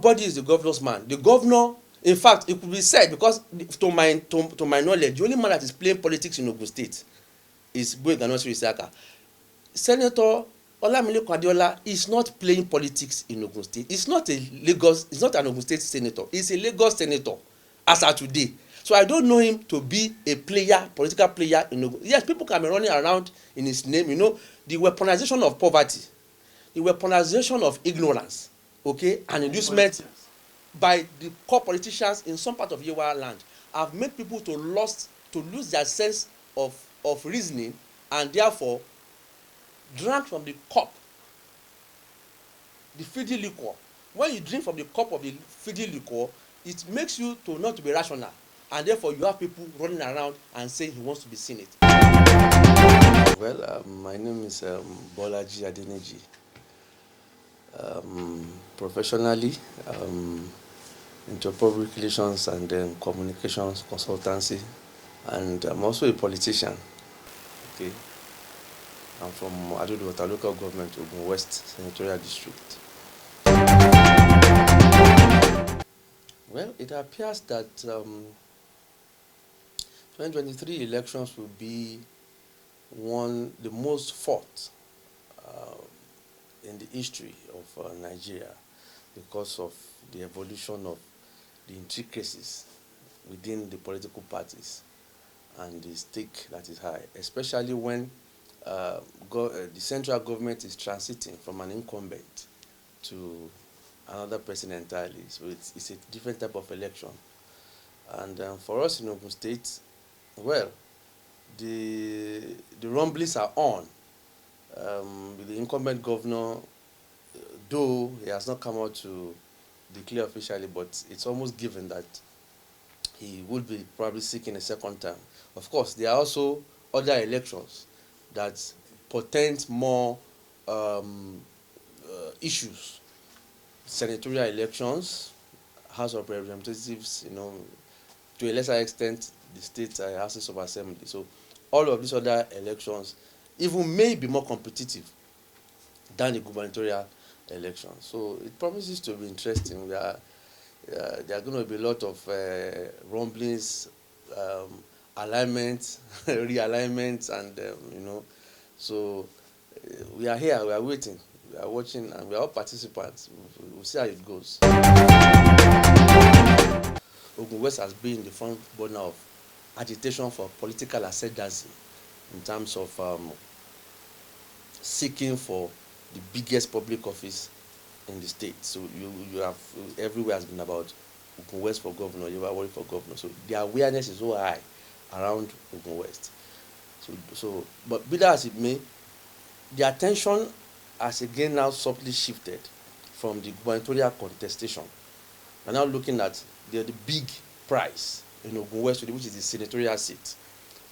nobody is the governor's man. The governor, in fact, it could be said, because to my knowledge, the only man that is playing politics in Ogun State is Yewa-Awori Isiaka. Senator Olamilekan Adeola is not playing politics in Ogun State. It's not an Ogun State senator. He's a Lagos senator as of today. So I don't know him to be a political player in Ogun. Yes, people can be running around in his name, the weaponization of poverty, the weaponization of ignorance, okay, and inducement by the core politicians in some part of Yewa land have made people to lose their sense of reasoning, and therefore drank from the cup, the feeding liquor. When you drink from the cup of the feeding liquor, it makes you to not to be rational, and therefore you have people running around and saying he wants to be Senate. Well, my name is Bolaji Adeniji. Professionally, into public relations and then communications consultancy, and I'm also a politician. Okay, I'm from Adodo local government, Ogun West senatorial district. Well, it appears that 2023 elections will be the most fought in the history of Nigeria, because of the evolution of the intricacies within the political parties and the stake that is high, especially when the central government is transiting from an incumbent to another person entirely. So it's a different type of election. And for us in Ogun State, well, the rumblings are on. The incumbent governor, though he has not come out to declare officially, but it's almost given that he would be probably seeking a second term. Of course, there are also other elections that portend more issues. Senatorial elections, House of Representatives, to a lesser extent, the state houses of assembly. So all of these other elections even may be more competitive than the gubernatorial election. So it promises to be interesting. There are going to be a lot of rumblings, alignments, realignments, and so we are here, we are waiting, we are watching, and we are all participants. We'll see how it goes. Ogun West has been the front burner of agitation for political ascendancy in terms of seeking for the biggest public office in the state. So you have everywhere has been about Ogun West for governor, Yewa-Awori for governor. So the awareness is so high around Ogun West. So but be that as it may, the attention has again now subtly shifted from the gubernatorial contestation. We're now looking at the big prize in Ogun West, which is the senatorial seat.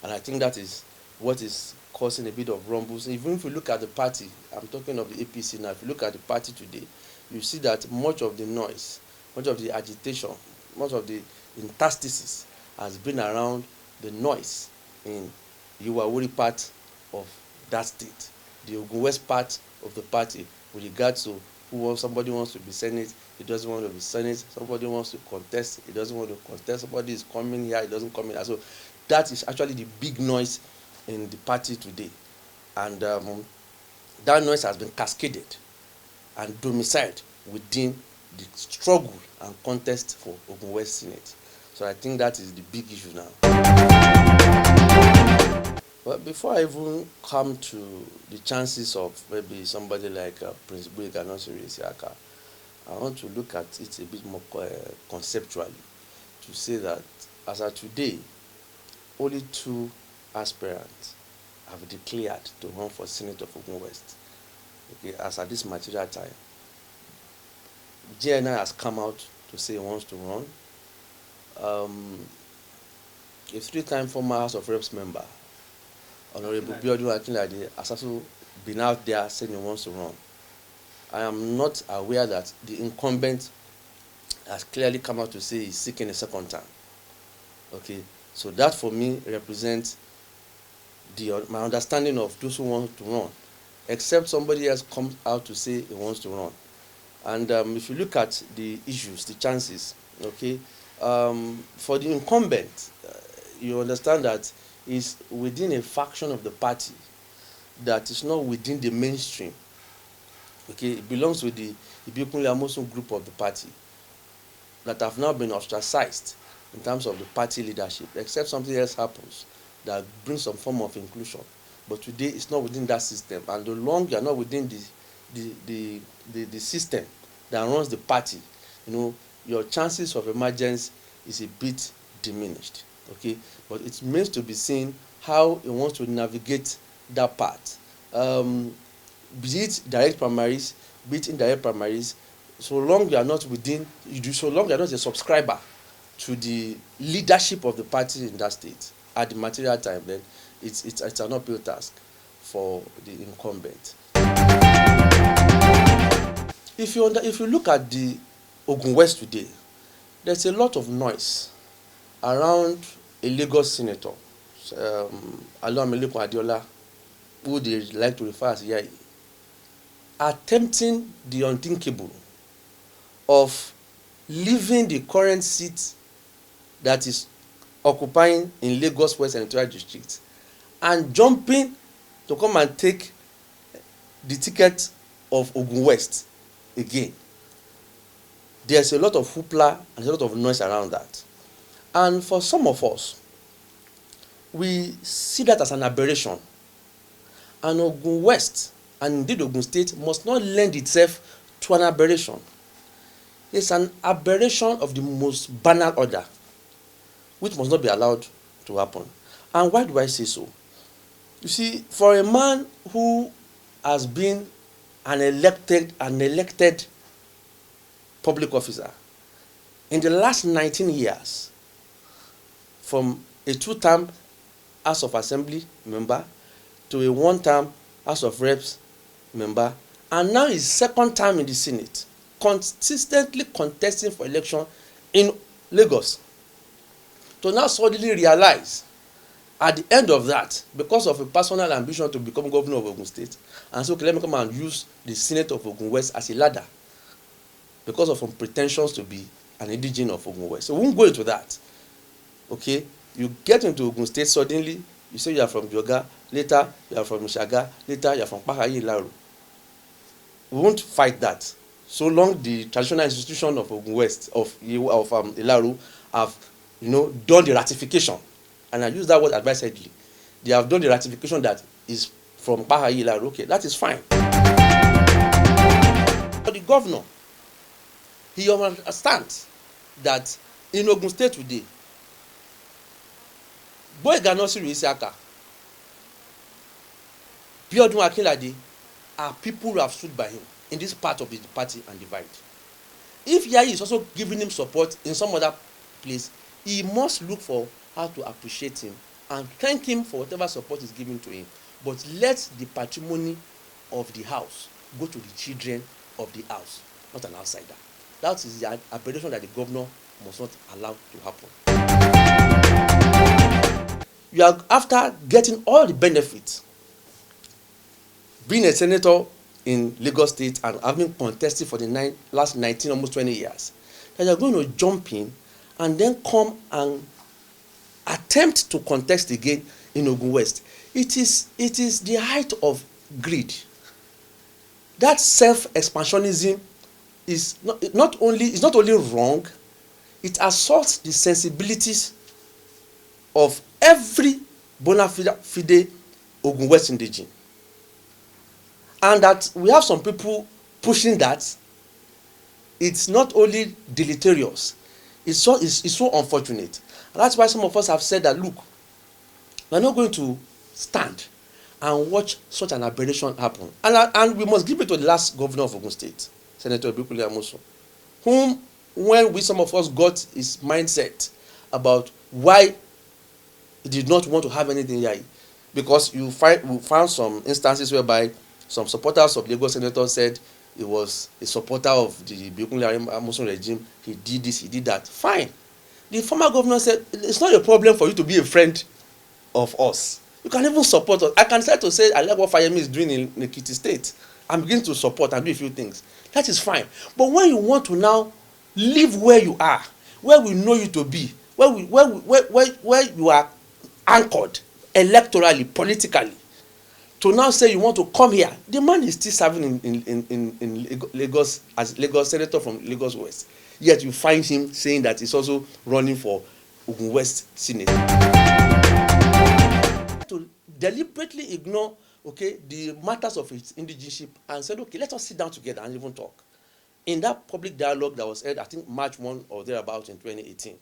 And I think that is what is causing a bit of rumbles. Even if you look at the party, I'm talking of the APC now, if you look at the party today, you see that much of the noise, much of the agitation, much of the interstices has been around the noise in Yewa-Awori part of that state, the Ogun West part of the party, with regard to somebody wants to be Senate, he doesn't want to be Senate, somebody wants to contest, he doesn't want to contest, somebody is coming here, he doesn't come here. So that is actually the big noise in the party today. And that noise has been cascaded and domiciled within the struggle and contest for Ogun West Senate. So I think that is the big issue now. Well, before I even come to the chances of maybe somebody like Prince Yewa-Awori Isiaka, I want to look at it a bit more conceptually, to say that as of today, only 2 aspirants have declared to run for Senate of Ogun West. Okay, as at this material time, JNI has come out to say he wants to run. A 3-time former House of Reps member, Honorable Bolaji Adeniji, has also been out there saying he wants to run. I am not aware that the incumbent has clearly come out to say he's seeking a second term. Okay, so that for me represents my understanding of those who want to run, except somebody else comes out to say he wants to run. And if you look at the issues, the chances, okay, for the incumbent, you understand that is within a faction of the party that is not within the mainstream. Okay, it belongs with the Ibikunle Amosun group of the party that have now been ostracized in terms of the party leadership, except something else happens that brings some form of inclusion. But today it's not within that system, and the longer you are not within the system that runs the party, you know, your chances of emergence is a bit diminished. Okay, but it remains to be seen how he wants to navigate that part. Be it direct primaries, be it indirect primaries, so long you are not within, so long you are not a subscriber to the leadership of the party in that state at the material time, then it's an uphill task for the incumbent. If you look at the Ogun West today, there's a lot of noise around a Lagos senator, Aloamilekun Adeola, who they like to refer as Yai, attempting the unthinkable of leaving the current seat that is occupying in Lagos West Senatorial District and jumping to come and take the ticket of Ogun West again. There's a lot of hoopla and a lot of noise around that. And for some of us, we see that as an aberration. And Ogun West, and indeed Ogun State, must not lend itself to an aberration. It's an aberration of the most banal order, which must not be allowed to happen. And why do I say so? You see, for a man who has been an elected public officer in the last 19 years, from a 2-term House of Assembly member to a 1-term House of Reps member, and now his 2nd term in the Senate, consistently contesting for election in Lagos, to now suddenly realize at the end of that, because of a personal ambition to become governor of Ogun State, and so let me come and use the Senate of Ogun West as a ladder because of some pretensions to be an indigene of Ogun West. So we won't go into that. Okay, you get into Ogun State suddenly, you say you are from Joga, later you are from Ishaga, later you are from Pahayi Ilaru. We won't fight that. So long the traditional institution of Ogun West, of Ilaru, have, you know, done the ratification, and I use that word advisedly. They have done the ratification that is from Pahayi Ilaru. Okay, that is fine. But the governor, he understands that in Ogun State today, Gboyega Nasiru Isiaka, Biodun Akinlade are people who have stood by him in this part of the party and divide. If Yai is also giving him support in some other place, he must look for how to appreciate him and thank him for whatever support is given to him. But let the patrimony of the house go to the children of the house, not an outsider. That is the aberration that the governor must not allow to happen. You are, after getting all the benefits, being a senator in Lagos State and having contested for the last 19, almost 20 years, that you are going to jump in and then come and attempt to contest again in Ogun West. It is the height of greed. That self-expansionism is not only wrong, it assaults the sensibilities of every bona fide Ogun West indigene. And that we have some people pushing that, it's not only deleterious, it's so unfortunate. And that's why some of us have said that, look, we're not going to stand and watch such an aberration happen. And we must give it to the last governor of Ogun State, Senator Ibikunle Amosun, whom, when some of us got his mindset about why he did not want to have anything here, because we found some instances whereby some supporters of Lagos senators said he was a supporter of the Ibikunle Amosun regime. He did this, he did that. Fine. The former governor said, it's not a problem for you to be a friend of us. You can even support us. I can start to say, I like what Fayemi is doing in Ekiti State. I'm beginning to support and do a few things. That is fine. But when you want to now live where you are, where we know you to be, where you are anchored electorally, politically, to now say you want to come here, the man is still serving in Lagos as Lagos senator from Lagos West. Yet you find him saying that he's also running for Ogun West Senate. To deliberately ignore, okay, the matters of his indigenship and said, okay, let us sit down together and even talk. In that public dialogue that was held, I think March 1 or thereabout in 2018,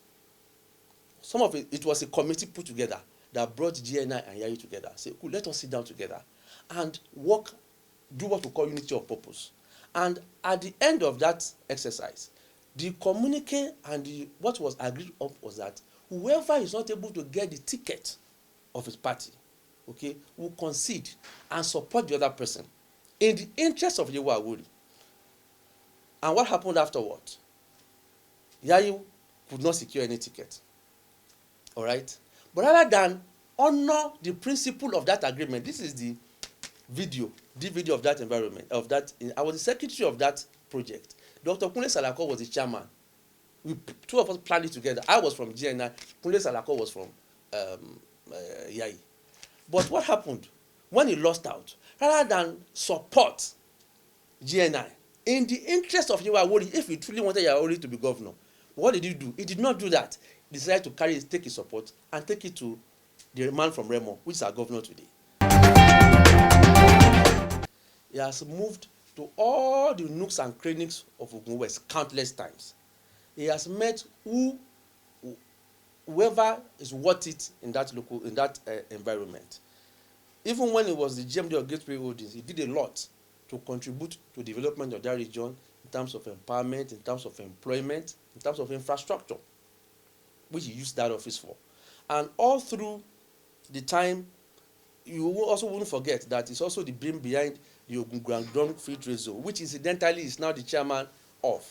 some of it was a committee put together that brought GNI and Yayi together. Say, cool, let us sit down together and work, do what we call unity of purpose. And at the end of that exercise, the communique and what was agreed up was that whoever is not able to get the ticket of his party, okay, will concede and support the other person in the interest of Yewa-Awori. And what happened afterwards? Yayi could not secure any ticket. All right? But rather than honor the principle of that agreement, this is the video of that environment, of that. I was the secretary of that project. Dr. Kunle Salako was the chairman. Two of us planned it together. I was from GNI. Kunle Salako was from Yayi. But what happened when he lost out? Rather than support GNI in the interest of Yewa-Awori, if he truly wanted Yewa-Awori to be governor, what did he do? He did not do that. He decided to take his support and take it to the man from Remo, which is our governor today. He has moved to all the nooks and crannies of Ogun West countless times. He has met whoever is worth it in that environment. Even when he was the GMD of Gateway Holdings, he did a lot to contribute to the development of that region in terms of empowerment, in terms of employment, in terms of infrastructure, which he used that office for. And all through the time, you also wouldn't forget that he's also the brain behind the Ogun Grandon Free Trade Zone, which incidentally is now the chairman of.